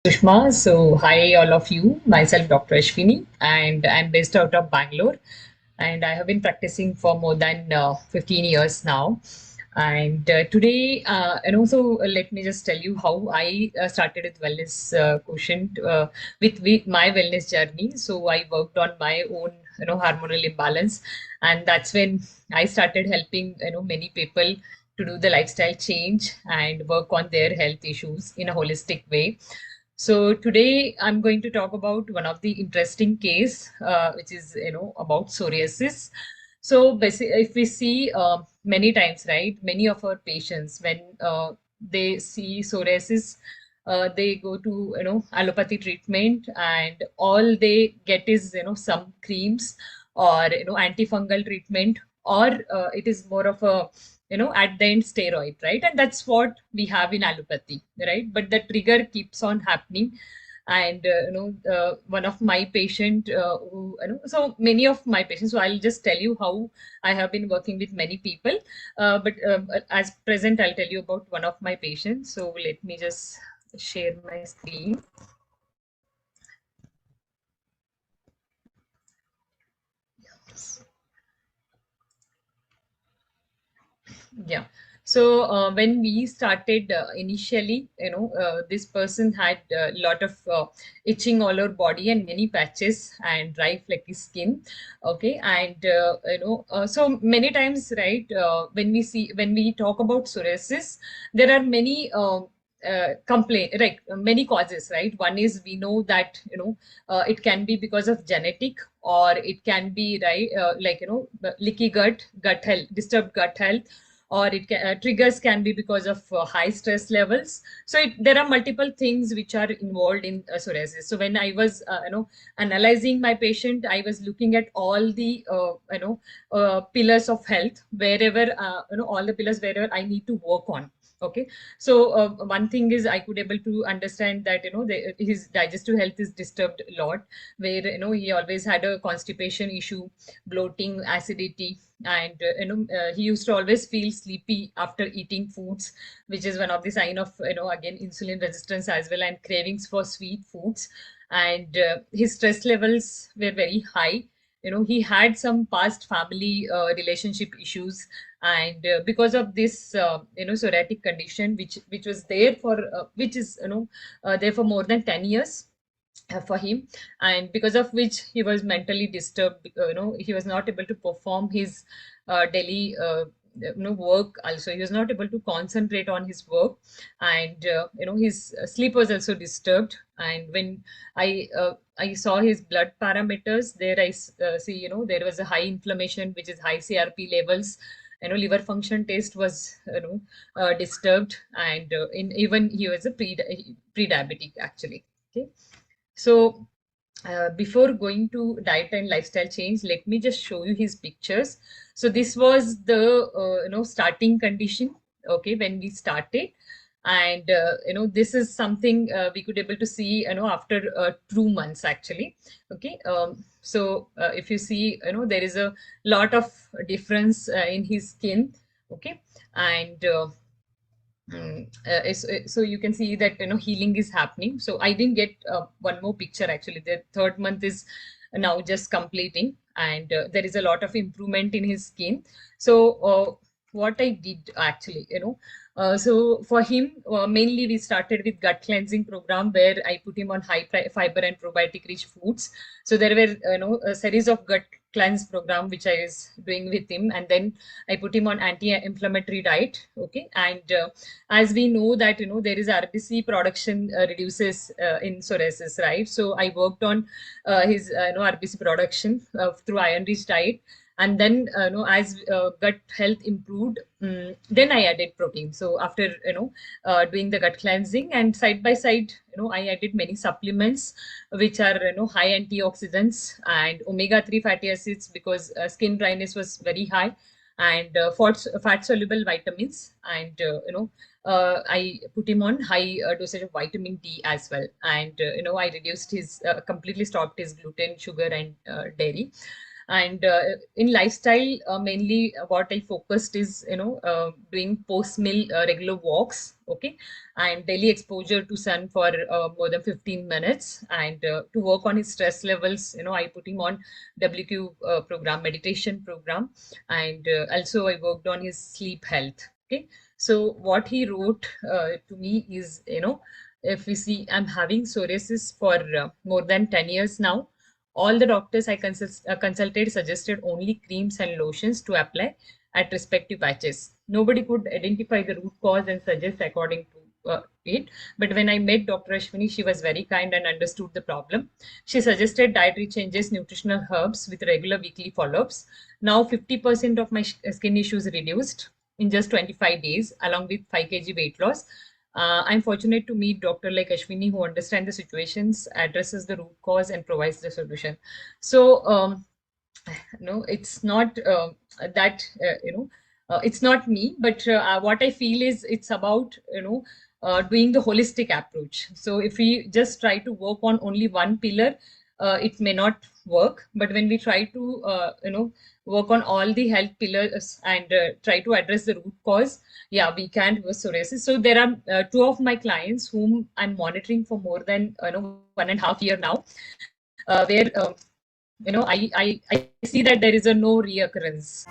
Sushma. So, hi, all of you. Myself, Dr. Ashwini, and I'm based out of Bangalore. And I have been practicing for more than 15 years now. And today, and also let me just tell you how I started with Wellness Quotient with my wellness journey. So, I worked on my own, hormonal imbalance, and that's when I started helping, many people to do the lifestyle change and work on their health issues in a holistic way. So today I'm going to talk about one of the interesting case, which is about psoriasis. So basically, if we see many times, right, many of our patients when they see psoriasis, they go to allopathy treatment, and all they get is some creams or antifungal treatment, or it is more of a at the end steroid, right? And that's what we have in allopathy, right? But the trigger keeps on happening. And one of my patient who so many of my patients, so I'll just tell you how I have been working with many people, but as present I'll tell you about one of my patients. So let me just share my screen. Yeah. So when we started initially, this person had a lot of itching all over body and many patches and dry flaky skin. Okay, and so many times, right? When we talk about psoriasis, there are many. Complaint, right? Many causes, right? One is we know that it can be because of genetic, or it can be, right, like leaky gut health, disturbed gut health, or triggers can be because of high stress levels. So there are multiple things which are involved in psoriasis. So when I was analyzing my patient, I was looking at all the pillars of health, wherever all the pillars wherever I need to work on. Okay, so one thing is I could able to understand that his digestive health is disturbed a lot, where he always had a constipation issue, bloating, acidity, and he used to always feel sleepy after eating foods, which is one of the sign of again insulin resistance as well, and cravings for sweet foods. And his stress levels were very high. He had some past family relationship issues, and because of this psoriatic condition, which was there for which is there for more than 10 years for him, and because of which he was mentally disturbed. He was not able to perform his daily work. Also, he was not able to concentrate on his work, and his sleep was also disturbed. And when I saw his blood parameters there, see there was a high inflammation, which is high CRP levels. Liver function test was disturbed, and in even he was a pre-diabetic actually. Okay, so before going to diet and lifestyle change, let me just show you his pictures. So this was the starting condition. Okay, when we started, and this is something we could able to see after 2 months actually. Okay, so if you see, there is a lot of difference in his skin. Okay, and so you can see that healing is happening. So I didn't get one more picture actually. The third month is now just completing, and there is a lot of improvement in his skin. So what I did actually, so for him, mainly we started with gut cleansing program, where I put him on high fiber and probiotic rich foods. So there were a series of gut cleanse program which I was doing with him, and then I put him on anti-inflammatory diet. Okay, and as we know that there is RBC production reduces in psoriasis, right? So I worked on his RBC production through iron rich diet. And then as gut health improved, then I added protein. So after doing the gut cleansing, and side by side I added many supplements which are high antioxidants and omega-3 fatty acids, because skin dryness was very high, and fat soluble vitamins. And I put him on high dosage of vitamin D as well. And I reduced his completely stopped his gluten, sugar, and dairy. And in lifestyle, mainly what I focused is, doing post meal regular walks, okay, and daily exposure to sun for more than 15 minutes. And to work on his stress levels, I put him on WQ program, meditation program. And also I worked on his sleep health. Okay, so what he wrote to me is, if we see, I'm having psoriasis for more than 10 years now. All the doctors I consulted suggested only creams and lotions to apply at respective patches. Nobody could identify the root cause and suggest according to it. But when I met Dr. Ashwini, she was very kind and understood the problem. She suggested dietary changes, nutritional herbs with regular weekly follow-ups. Now 50% of my skin issues reduced in just 25 days, along with 5 kg weight loss. I'm fortunate to meet doctor like Ashwini, who understands the situations, addresses the root cause, and provides the solution. So, no, it's not that it's not me, but what I feel is it's about doing the holistic approach. So if we just try to work on only one pillar, it may not work. But when we try to work on all the health pillars and try to address the root cause, yeah, we can reverse psoriasis. So there are two of my clients whom I'm monitoring for more than 1.5 year now, where I see that there is a no reoccurrence.